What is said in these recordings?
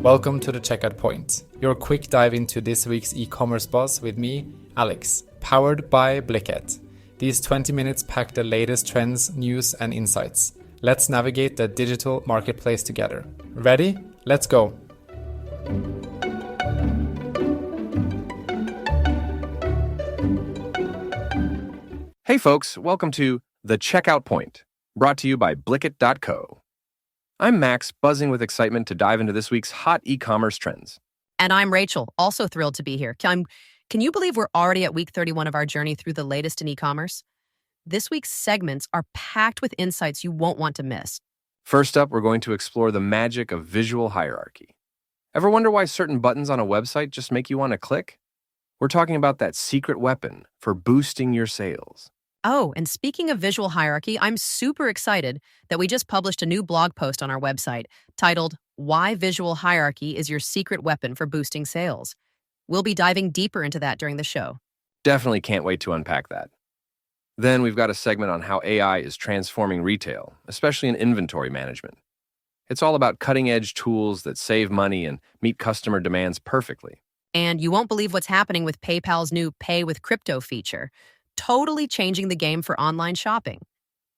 Welcome to the Checkout Point, your quick dive into this week's e-commerce buzz with me, Alex, powered by Blicket. These 20 minutes pack the latest trends, news, and insights. Let's navigate the digital marketplace together. Ready? Let's go! Hey folks, welcome to The Checkout Point, brought to you by Blicket.co. I'm Max, buzzing with excitement to dive into this week's hot e-commerce trends. And I'm Rachel, also thrilled to be here. Can you believe we're already at week 31 of our journey through the latest in e-commerce? This week's segments are packed with insights you won't want to miss. First up, we're going to explore the magic of visual hierarchy. Ever wonder why certain buttons on a website just make you want to click? We're talking about that secret weapon for boosting your sales. Oh, and speaking of visual hierarchy, I'm super excited that we just published a new blog post on our website titled, Why Visual Hierarchy is Your Secret Weapon for Boosting Sales. We'll be diving deeper into that during the show. Definitely can't wait to unpack that. Then we've got a segment on how AI is transforming retail, especially in inventory management. It's all about cutting-edge tools that save money and meet customer demands perfectly. And you won't believe what's happening with PayPal's new Pay with Crypto feature, totally changing the game for online shopping.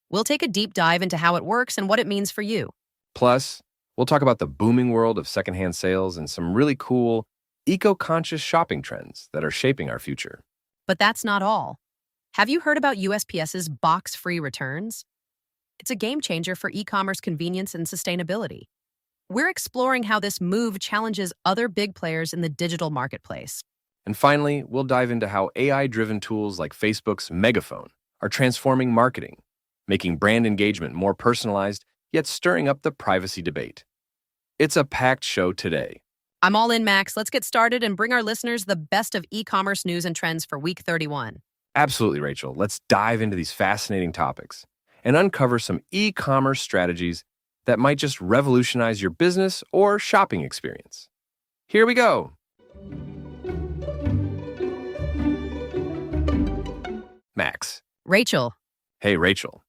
We'll take a deep dive into how it works and what it means for you. Plus, we'll talk about the booming world of secondhand sales and some really cool, eco-conscious shopping trends that are shaping our future. But that's not all. Have you heard about USPS's box-free returns? It's a game changer for e-commerce convenience and sustainability. We're exploring how this move challenges other big players in the digital marketplace. And finally, we'll dive into how AI-driven tools like Facebook's Megaphone are transforming marketing, making brand engagement more personalized, yet stirring up the privacy debate. It's a packed show today. I'm all in, Max. Let's get started and bring our listeners the best of e-commerce news and trends for week 31. Absolutely, Rachel. Let's dive into these fascinating topics and uncover some e-commerce strategies that might just revolutionize your business or shopping experience. Here we go. Max. Rachel. Hey, Rachel.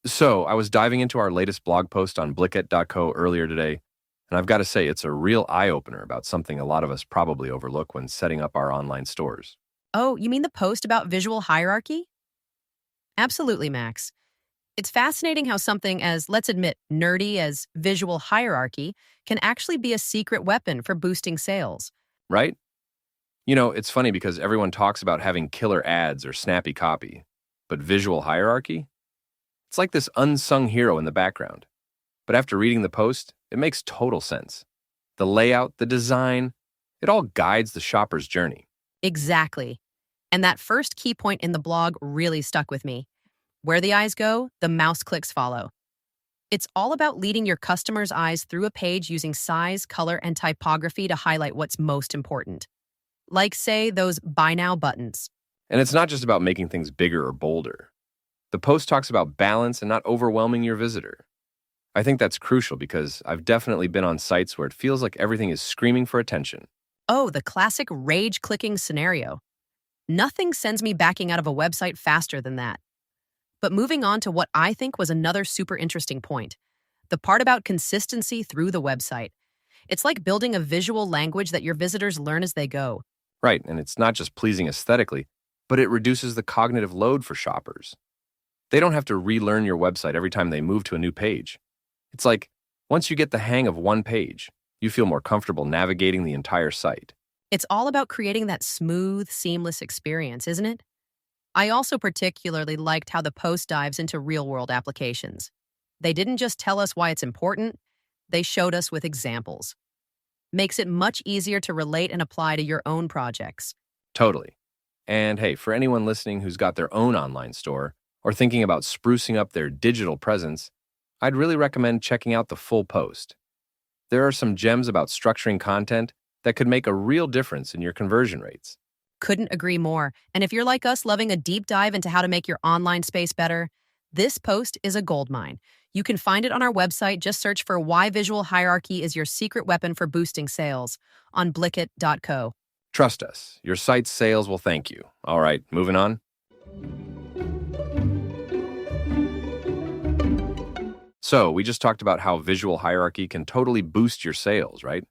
So, I was diving into our latest blog post on Blicket.co earlier today, and I've got to say it's a real eye-opener about something a lot of us probably overlook when setting up our online stores. Oh, you mean the post about visual hierarchy? Absolutely, Max. It's fascinating how something as, let's admit, nerdy as visual hierarchy can actually be a secret weapon for boosting sales. Right? You know, it's funny because everyone talks about having killer ads or snappy copy, but visual hierarchy? It's like this unsung hero in the background. But after reading the post, it makes total sense. The layout, the design, it all guides the shopper's journey. Exactly. And that first key point in the blog really stuck with me. Where the eyes go, the mouse clicks follow. It's all about leading your customer's eyes through a page using size, color, and typography to highlight what's most important. Like, say, those Buy Now buttons. And it's not just about making things bigger or bolder. The post talks about balance and not overwhelming your visitor. I think that's crucial because I've definitely been on sites where it feels like everything is screaming for attention. Oh, the classic rage-clicking scenario. Nothing sends me backing out of a website faster than that. But moving on to what I think was another super interesting point, the part about consistency through the website. It's like building a visual language that your visitors learn as they go. Right, and it's not just pleasing aesthetically, but it reduces the cognitive load for shoppers. They don't have to relearn your website every time they move to a new page. It's like, once you get the hang of one page, you feel more comfortable navigating the entire site. It's all about creating that smooth, seamless experience, isn't it? I also particularly liked how the post dives into real-world applications. They didn't just tell us why it's important, they showed us with examples. Makes it much easier to relate and apply to your own projects. Totally. And hey, for anyone listening who's got their own online store or thinking about sprucing up their digital presence, I'd really recommend checking out the full post. There are some gems about structuring content that could make a real difference in your conversion rates. Couldn't agree more. And if you're like us, loving a deep dive into how to make your online space better, this post is a goldmine. You can find it on our website. Just search for Why Visual Hierarchy is Your Secret Weapon for Boosting Sales on Blicket.co. Trust us, your site's sales will thank you. All right, moving on. So, we just talked about how visual hierarchy can totally boost your sales, right?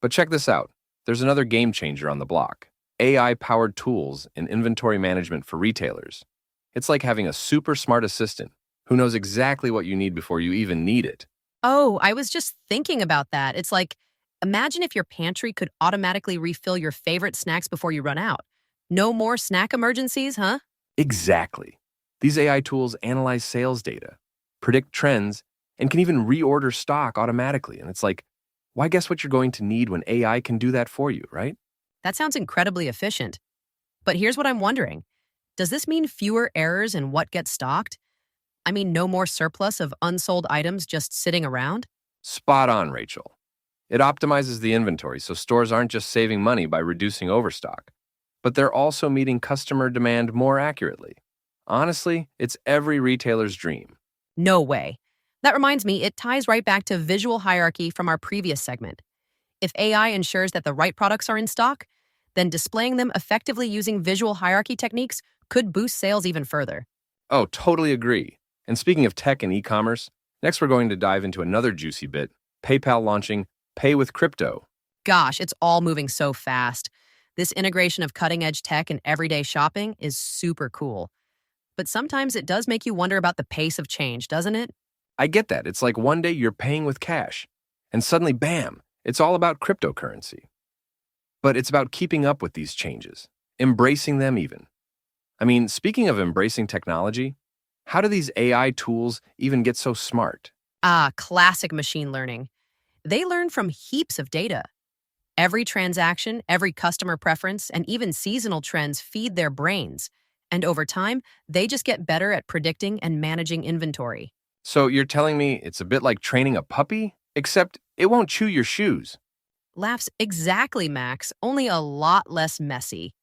But check this out. There's another game changer on the block. AI-powered tools in inventory management for retailers. It's like having a super smart assistant who knows exactly what you need before you even need it. Oh, I was just thinking about that. It's like, imagine if your pantry could automatically refill your favorite snacks before you run out. No more snack emergencies, huh? Exactly. These AI tools analyze sales data, predict trends, and can even reorder stock automatically. And it's like, why guess what you're going to need when AI can do that for you, right? That sounds incredibly efficient. But here's what I'm wondering. Does this mean fewer errors in what gets stocked? I mean, no more surplus of unsold items just sitting around? Spot on, Rachel. It optimizes the inventory so stores aren't just saving money by reducing overstock, but they're also meeting customer demand more accurately. Honestly, it's every retailer's dream. No way. That reminds me, it ties right back to visual hierarchy from our previous segment. If AI ensures that the right products are in stock, then displaying them effectively using visual hierarchy techniques could boost sales even further. Oh, totally agree. And speaking of tech and e-commerce, next we're going to dive into another juicy bit, PayPal launching Pay with Crypto. Gosh, it's all moving so fast. This integration of cutting-edge tech and everyday shopping is super cool. But sometimes it does make you wonder about the pace of change, doesn't it? I get that. It's like one day you're paying with cash, and suddenly, bam, it's all about cryptocurrency. But it's about keeping up with these changes, embracing them even. I mean, speaking of embracing technology, how do these AI tools even get so smart? Ah, classic machine learning. They learn from heaps of data. Every transaction, every customer preference, and even seasonal trends feed their brains. And over time, they just get better at predicting and managing inventory. So you're telling me it's a bit like training a puppy, except it won't chew your shoes. Laughs exactly, Max, only a lot less messy.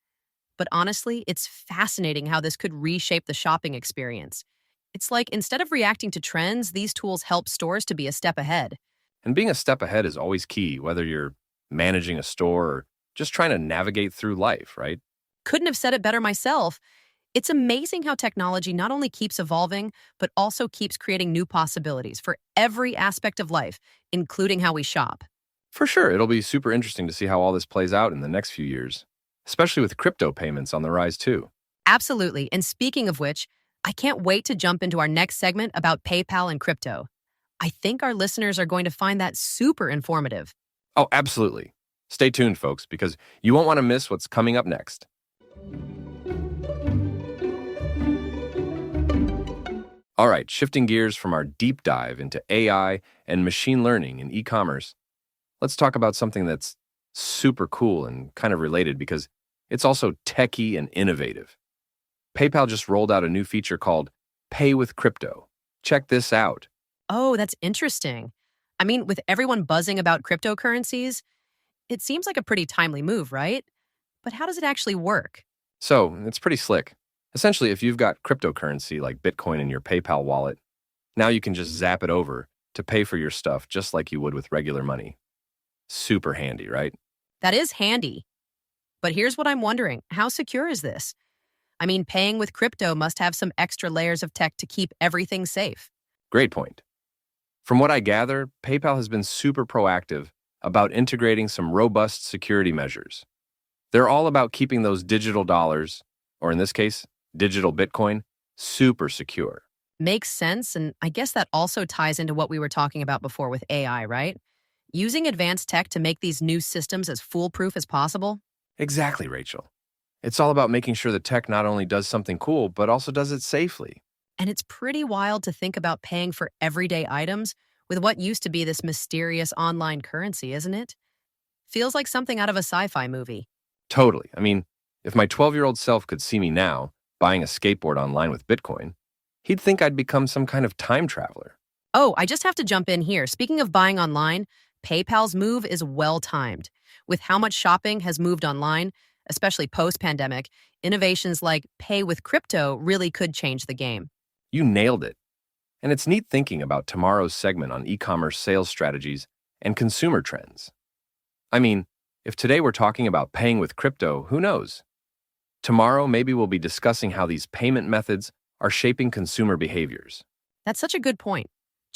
But honestly, it's fascinating how this could reshape the shopping experience. It's like instead of reacting to trends, these tools help stores to be a step ahead. And being a step ahead is always key, whether you're managing a store or just trying to navigate through life, right? Couldn't have said it better myself. It's amazing how technology not only keeps evolving, but also keeps creating new possibilities for every aspect of life, including how we shop. For sure, it'll be super interesting to see how all this plays out in the next few years, especially with crypto payments on the rise too. Absolutely. And speaking of which, I can't wait to jump into our next segment about PayPal and crypto. I think our listeners are going to find that super informative. Oh, absolutely. Stay tuned, folks, because you won't want to miss what's coming up next. All right, shifting gears from our deep dive into AI and machine learning in e-commerce, let's talk about something that's super cool and kind of related because it's also techy and innovative. PayPal just rolled out a new feature called Pay with Crypto. Check this out. Oh, that's interesting. I mean, with everyone buzzing about cryptocurrencies, it seems like a pretty timely move, right? But how does it actually work? So, it's pretty slick. Essentially, if you've got cryptocurrency like Bitcoin in your PayPal wallet, now you can just zap it over to pay for your stuff just like you would with regular money. Super handy, right? That is handy. But here's what I'm wondering. How secure is this? I mean, paying with crypto must have some extra layers of tech to keep everything safe. Great point. From what I gather, PayPal has been super proactive about integrating some robust security measures. They're all about keeping those digital dollars, or in this case, digital Bitcoin, super secure. Makes sense, and I guess that also ties into what we were talking about before with AI, right? Using advanced tech to make these new systems as foolproof as possible? Exactly, Rachel. It's all about making sure the tech not only does something cool, but also does it safely. And it's pretty wild to think about paying for everyday items with what used to be this mysterious online currency, isn't it? Feels like something out of a sci-fi movie. Totally. I mean, if my 12-year-old self could see me now, buying a skateboard online with Bitcoin, he'd think I'd become some kind of time traveler. Oh, I just have to jump in here. Speaking of buying online, PayPal's move is well-timed. With how much shopping has moved online, especially post-pandemic, innovations like pay with crypto really could change the game. You nailed it. And it's neat thinking about tomorrow's segment on e-commerce sales strategies and consumer trends. I mean, if today we're talking about paying with crypto, who knows? Tomorrow, maybe we'll be discussing how these payment methods are shaping consumer behaviors. That's such a good point.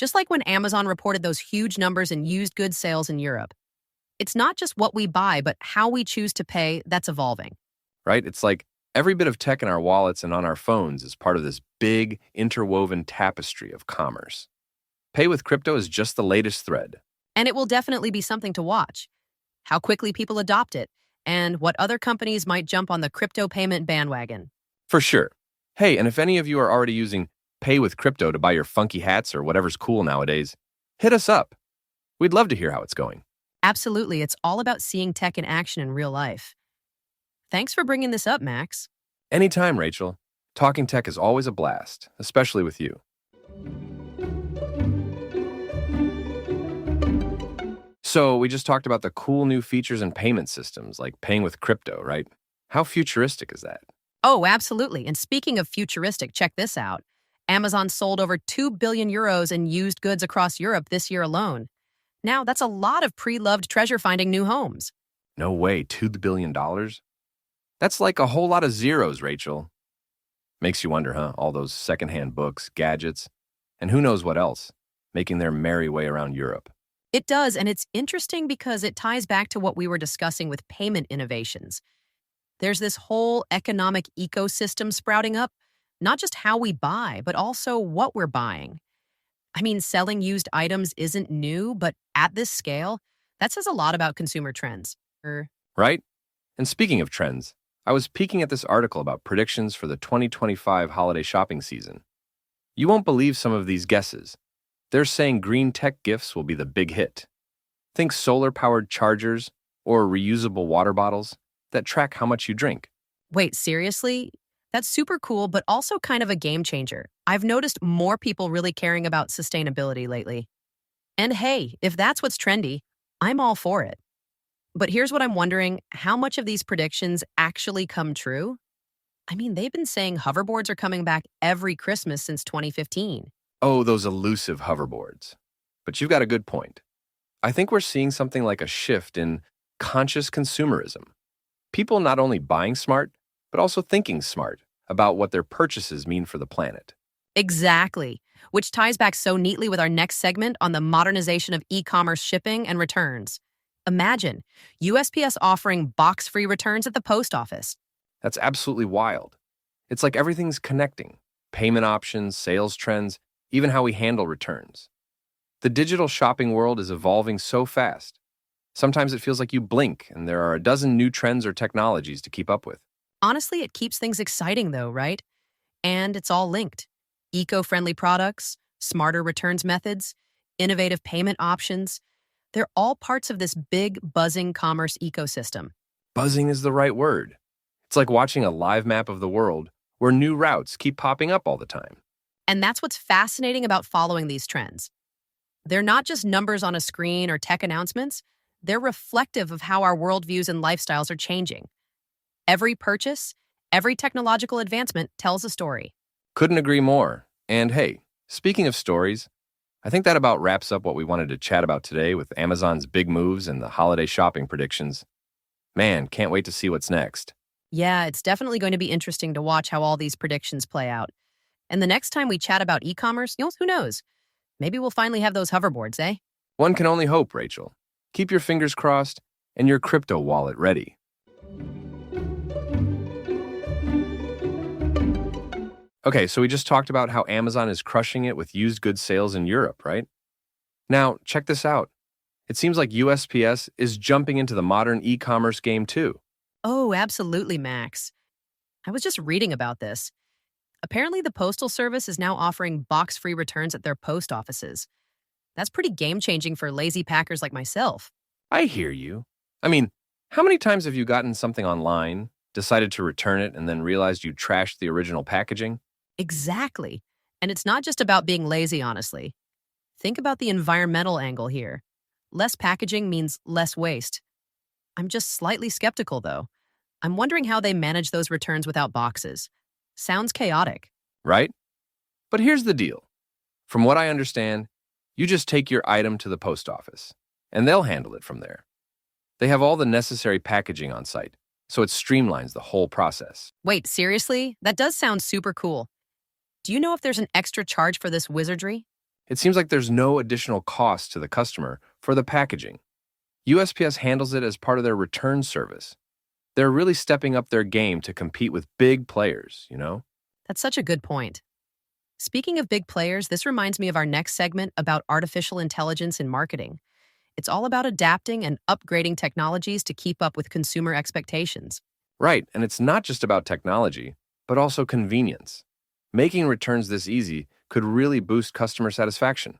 Just like when Amazon reported those huge numbers in used goods sales in Europe. It's not just what we buy, but how we choose to pay that's evolving. Right? It's like every bit of tech in our wallets and on our phones is part of this big, interwoven tapestry of commerce. Pay with crypto is just the latest thread. And it will definitely be something to watch. How quickly people adopt it, and what other companies might jump on the crypto payment bandwagon. For sure. Hey, and if any of you are already using Pay with crypto to buy your funky hats or whatever's cool nowadays, hit us up. We'd love to hear how it's going. Absolutely, it's all about seeing tech in action in real life. Thanks for bringing this up, Max. Anytime, Rachel. Talking tech is always a blast, especially with you. So, we just talked about the cool new features and payment systems, like paying with crypto, right? How futuristic is that? Oh, absolutely. And speaking of futuristic, check this out. Amazon sold over 2 billion euros in used goods across Europe this year alone. Now, that's a lot of pre-loved treasure finding new homes. No way, $2 billion? That's like a whole lot of zeros, Rachel. Makes you wonder, huh? All those secondhand books, gadgets, and who knows what else, making their merry way around Europe. It does, and it's interesting because it ties back to what we were discussing with payment innovations. There's this whole economic ecosystem sprouting up, not just how we buy, but also what we're buying. I mean, selling used items isn't new, but at this scale, that says a lot about consumer trends. Right? And speaking of trends, I was peeking at this article about predictions for the 2025 holiday shopping season. You won't believe some of these guesses. They're saying green tech gifts will be the big hit. Think solar-powered chargers or reusable water bottles that track how much you drink. Wait, seriously? That's super cool, but also kind of a game changer. I've noticed more people really caring about sustainability lately. And hey, if that's what's trendy, I'm all for it. But here's what I'm wondering, how much of these predictions actually come true? I mean, they've been saying hoverboards are coming back every Christmas since 2015. Oh, those elusive hoverboards. But you've got a good point. I think we're seeing something like a shift in conscious consumerism. People not only buying smart, but also thinking smart about what their purchases mean for the planet. Exactly, which ties back so neatly with our next segment on the modernization of e-commerce shipping and returns. Imagine USPS offering box-free returns at the post office. That's absolutely wild. It's like everything's connecting. Payment options, sales trends, even how we handle returns. The digital shopping world is evolving so fast. Sometimes it feels like you blink and there are a dozen new trends or technologies to keep up with. Honestly, it keeps things exciting though, right? And it's all linked. Eco-friendly products, smarter returns methods, innovative payment options. They're all parts of this big, buzzing commerce ecosystem. Buzzing is the right word. It's like watching a live map of the world where new routes keep popping up all the time. And that's what's fascinating about following these trends. They're not just numbers on a screen or tech announcements. They're reflective of how our worldviews and lifestyles are changing. Every purchase, every technological advancement tells a story. Couldn't agree more. And hey, speaking of stories, I think that about wraps up what we wanted to chat about today with Amazon's big moves and the holiday shopping predictions. Man, can't wait to see what's next. Yeah, it's definitely going to be interesting to watch how all these predictions play out. And the next time we chat about e-commerce, who knows? Maybe we'll finally have those hoverboards, eh? One can only hope, Rachel. Keep your fingers crossed and your crypto wallet ready. Okay, so we just talked about how Amazon is crushing it with used goods sales in Europe, right? Now, check this out. It seems like USPS is jumping into the modern e-commerce game too. Oh, absolutely, Max. I was just reading about this. Apparently, the Postal Service is now offering box-free returns at their post offices. That's pretty game-changing for lazy packers like myself. I hear you. I mean, how many times have you gotten something online, decided to return it, and then realized you trashed the original packaging? Exactly. And it's not just about being lazy, honestly. Think about the environmental angle here. Less packaging means less waste. I'm just slightly skeptical, though. I'm wondering how they manage those returns without boxes. Sounds chaotic. Right? But here's the deal. From what I understand, you just take your item to the post office, and they'll handle it from there. They have all the necessary packaging on site, so it streamlines the whole process. Wait, seriously? That does sound super cool. Do you know if there's an extra charge for this wizardry? It seems like there's no additional cost to the customer for the packaging. USPS handles it as part of their return service. They're really stepping up their game to compete with big players, you know? That's such a good point. Speaking of big players, this reminds me of our next segment about artificial intelligence in marketing. It's all about adapting and upgrading technologies to keep up with consumer expectations. Right, and it's not just about technology, but also convenience. Making returns this easy could really boost customer satisfaction.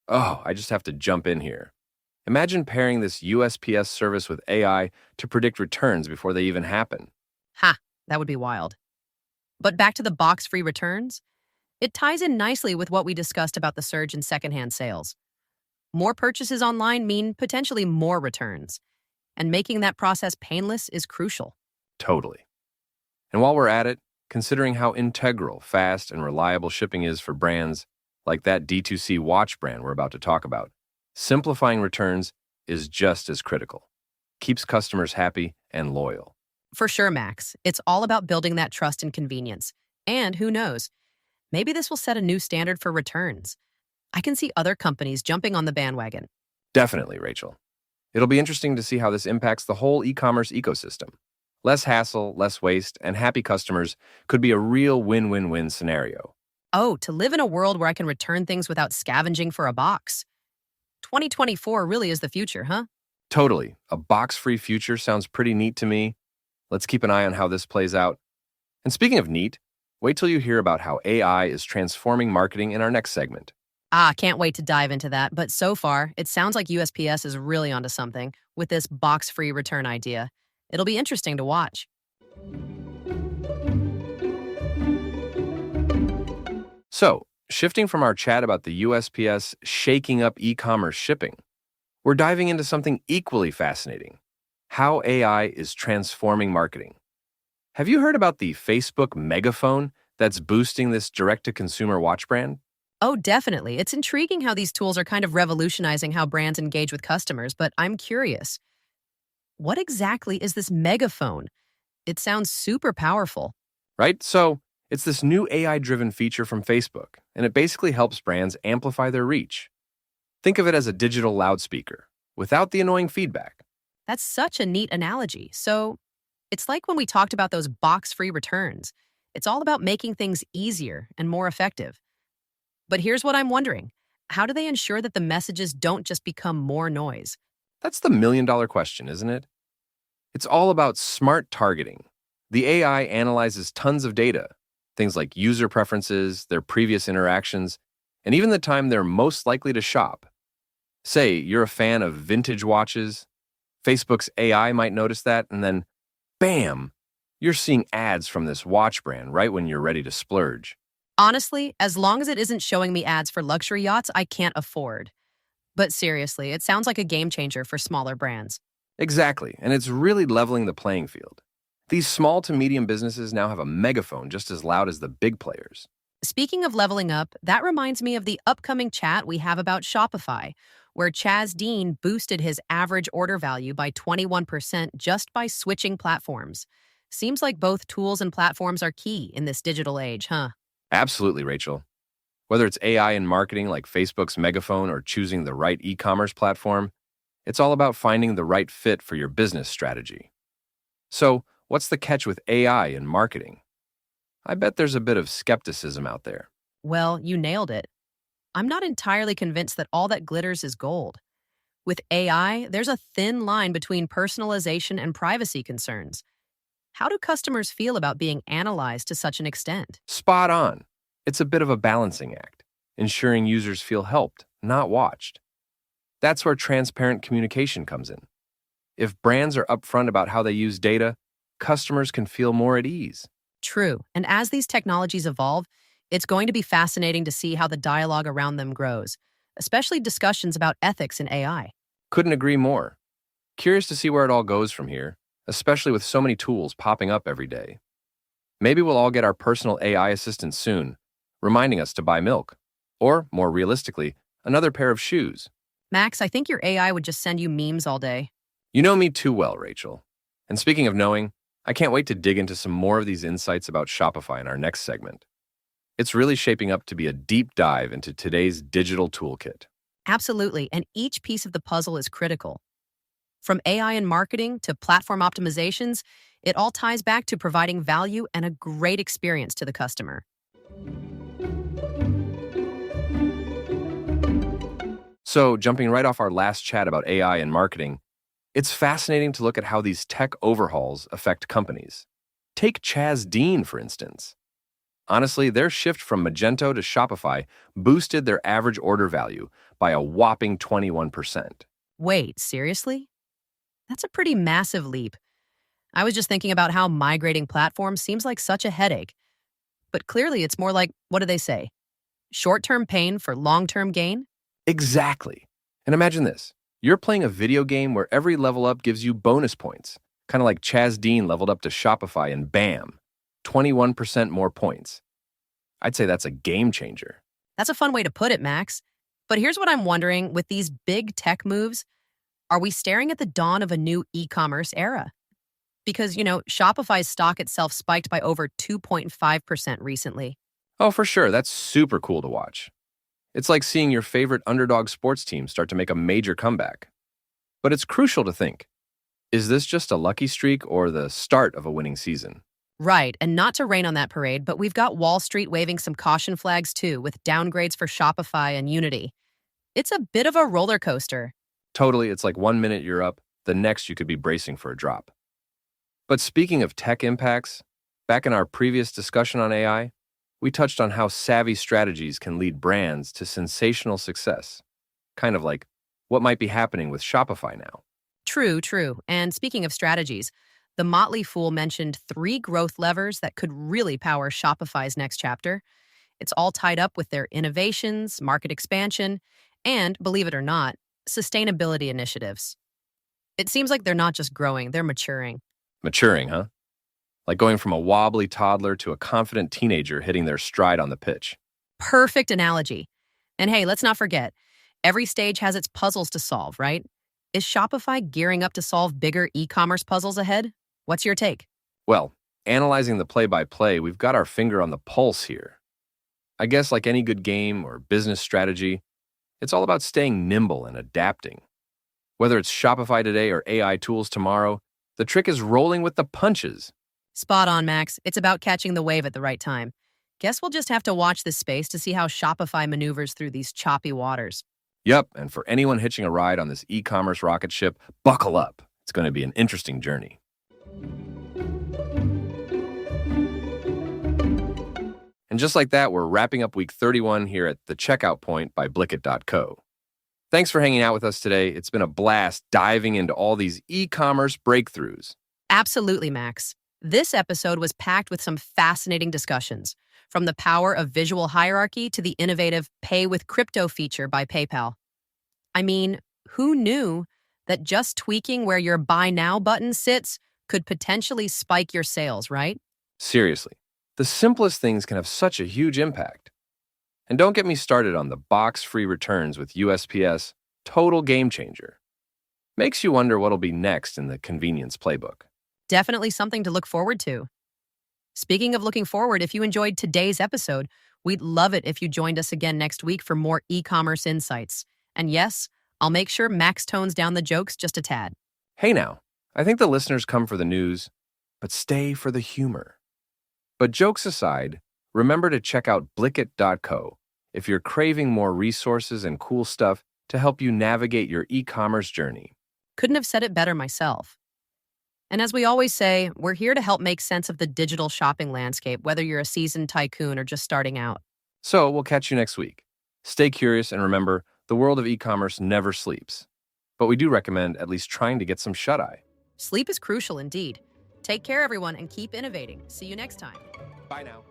Oh, I just have to jump in here. Imagine pairing this USPS service with AI to predict returns before they even happen. Ha, that would be wild. But back to the box-free returns, it ties in nicely with what we discussed about the surge in secondhand sales. More purchases online mean potentially more returns, and making that process painless is crucial. Totally. And while we're at it, considering how integral fast and reliable shipping is for brands like that D2C watch brand we're about to talk about, simplifying returns is just as critical. Keeps customers happy and loyal. For sure, Max. It's all about building that trust and convenience. And who knows, maybe this will set a new standard for returns. I can see other companies jumping on the bandwagon. Definitely, Rachel. It'll be interesting to see how this impacts the whole e-commerce ecosystem. Less hassle, less waste, and happy customers could be a real win-win-win scenario. Oh, to live in a world where I can return things without scavenging for a box. 2024 really is the future, huh? Totally. A box-free future sounds pretty neat to me. Let's keep an eye on how this plays out. And speaking of neat, wait till you hear about how AI is transforming marketing in our next segment. Can't wait to dive into that. But so far, it sounds like USPS is really onto something with this box-free return idea. It'll be interesting to watch. So, shifting from our chat about the USPS shaking up e-commerce shipping, we're diving into something equally fascinating: how AI is transforming marketing. Have you heard about the Facebook megaphone that's boosting this direct-to-consumer watch brand? Oh, definitely. It's intriguing how these tools are kind of revolutionizing how brands engage with customers, but I'm curious. What exactly is this megaphone? It sounds super powerful. Right? So, it's this new AI-driven feature from Facebook, and it basically helps brands amplify their reach. Think of it as a digital loudspeaker, without the annoying feedback. That's such a neat analogy. So, it's like when we talked about those box-free returns. It's all about making things easier and more effective. But here's what I'm wondering. How do they ensure that the messages don't just become more noise? That's the million-dollar question, isn't it? It's all about smart targeting. The AI analyzes tons of data, things like user preferences, their previous interactions, and even the time they're most likely to shop. Say you're a fan of vintage watches, Facebook's AI might notice that, and then, bam, you're seeing ads from this watch brand right when you're ready to splurge. Honestly, as long as it isn't showing me ads for luxury yachts I can't afford. But seriously, it sounds like a game changer for smaller brands. Exactly, and it's really leveling the playing field. These small to medium businesses now have a megaphone just as loud as the big players. Speaking of leveling up, that reminds me of the upcoming chat we have about Shopify, where Chaz Dean boosted his average order value by 21% just by switching platforms. Seems like both tools and platforms are key in this digital age, huh? Absolutely, Rachel. Whether it's AI in marketing like Facebook's megaphone or choosing the right e-commerce platform, it's all about finding the right fit for your business strategy. So, what's the catch with AI in marketing? I bet there's a bit of skepticism out there. Well, you nailed it. I'm not entirely convinced that all that glitters is gold. With AI, there's a thin line between personalization and privacy concerns. How do customers feel about being analyzed to such an extent? Spot on. It's a bit of a balancing act, ensuring users feel helped, not watched. That's where transparent communication comes in. If brands are upfront about how they use data, customers can feel more at ease. True, and as these technologies evolve, it's going to be fascinating to see how the dialogue around them grows, especially discussions about ethics in AI. Couldn't agree more. Curious to see where it all goes from here, especially with so many tools popping up every day. Maybe we'll all get our personal AI assistant soon, reminding us to buy milk. Or, more realistically, another pair of shoes. Max, I think your AI would just send you memes all day. You know me too well, Rachel. And speaking of knowing, I can't wait to dig into some more of these insights about Shopify in our next segment. It's really shaping up to be a deep dive into today's digital toolkit. Absolutely, and each piece of the puzzle is critical. From AI and marketing to platform optimizations, it all ties back to providing value and a great experience to the customer. So, jumping right off our last chat about AI and marketing, it's fascinating to look at how these tech overhauls affect companies. Take Chaz Dean, for instance. Honestly, their shift from Magento to Shopify boosted their average order value by a whopping 21%. Wait, seriously? That's a pretty massive leap. I was just thinking about how migrating platforms seems like such a headache. But clearly it's more like, what do they say? Short-term pain for long-term gain? Exactly. And imagine this. You're playing a video game where every level up gives you bonus points, kind of like Chaz Dean leveled up to Shopify and bam, 21% more points. I'd say that's a game changer. That's a fun way to put it, Max. But here's what I'm wondering, with these big tech moves, are we staring at the dawn of a new e-commerce era? Because, Shopify's stock itself spiked by over 2.5% recently. Oh, for sure. That's super cool to watch. It's like seeing your favorite underdog sports team start to make a major comeback. But it's crucial to think, is this just a lucky streak or the start of a winning season? Right, and not to rain on that parade, but we've got Wall Street waving some caution flags too, with downgrades for Shopify and Unity. It's a bit of a roller coaster. Totally, it's like 1 minute you're up, the next you could be bracing for a drop. But speaking of tech impacts, back in our previous discussion on AI, we touched on how savvy strategies can lead brands to sensational success. Kind of like what might be happening with Shopify now. True. And speaking of strategies, the Motley Fool mentioned 3 growth levers that could really power Shopify's next chapter. It's all tied up with their innovations, market expansion, and, believe it or not, sustainability initiatives. It seems like they're not just growing, they're maturing. Maturing, huh? Like going from a wobbly toddler to a confident teenager hitting their stride on the pitch. Perfect analogy. And hey, let's not forget, every stage has its puzzles to solve, right? Is Shopify gearing up to solve bigger e-commerce puzzles ahead? What's your take? Well, analyzing the play-by-play, we've got our finger on the pulse here. I guess like any good game or business strategy, it's all about staying nimble and adapting. Whether it's Shopify today or AI tools tomorrow, the trick is rolling with the punches. Spot on, Max. It's about catching the wave at the right time. Guess we'll just have to watch this space to see how Shopify maneuvers through these choppy waters. Yep, and for anyone hitching a ride on this e-commerce rocket ship, buckle up. It's going to be an interesting journey. And just like that, we're wrapping up week 31 here at The Checkout Point by Blickit.co. Thanks for hanging out with us today. It's been a blast diving into all these e-commerce breakthroughs. Absolutely, Max. This episode was packed with some fascinating discussions, from the power of visual hierarchy to the innovative Pay with Crypto feature by PayPal. I mean, who knew that just tweaking where your Buy Now button sits could potentially spike your sales, right? Seriously, the simplest things can have such a huge impact. And don't get me started on the box-free returns with USPS, total game changer. Makes you wonder what'll be next in the convenience playbook. Definitely something to look forward to. Speaking of looking forward, if you enjoyed today's episode, we'd love it if you joined us again next week for more e-commerce insights. And yes, I'll make sure Max tones down the jokes just a tad. Hey now, I think the listeners come for the news, but stay for the humor. But jokes aside, remember to check out Blickit.co if you're craving more resources and cool stuff to help you navigate your e-commerce journey. Couldn't have said it better myself. And as we always say, we're here to help make sense of the digital shopping landscape, whether you're a seasoned tycoon or just starting out. So we'll catch you next week. Stay curious and remember, the world of e-commerce never sleeps. But we do recommend at least trying to get some shut-eye. Sleep is crucial indeed. Take care, everyone, and keep innovating. See you next time. Bye now.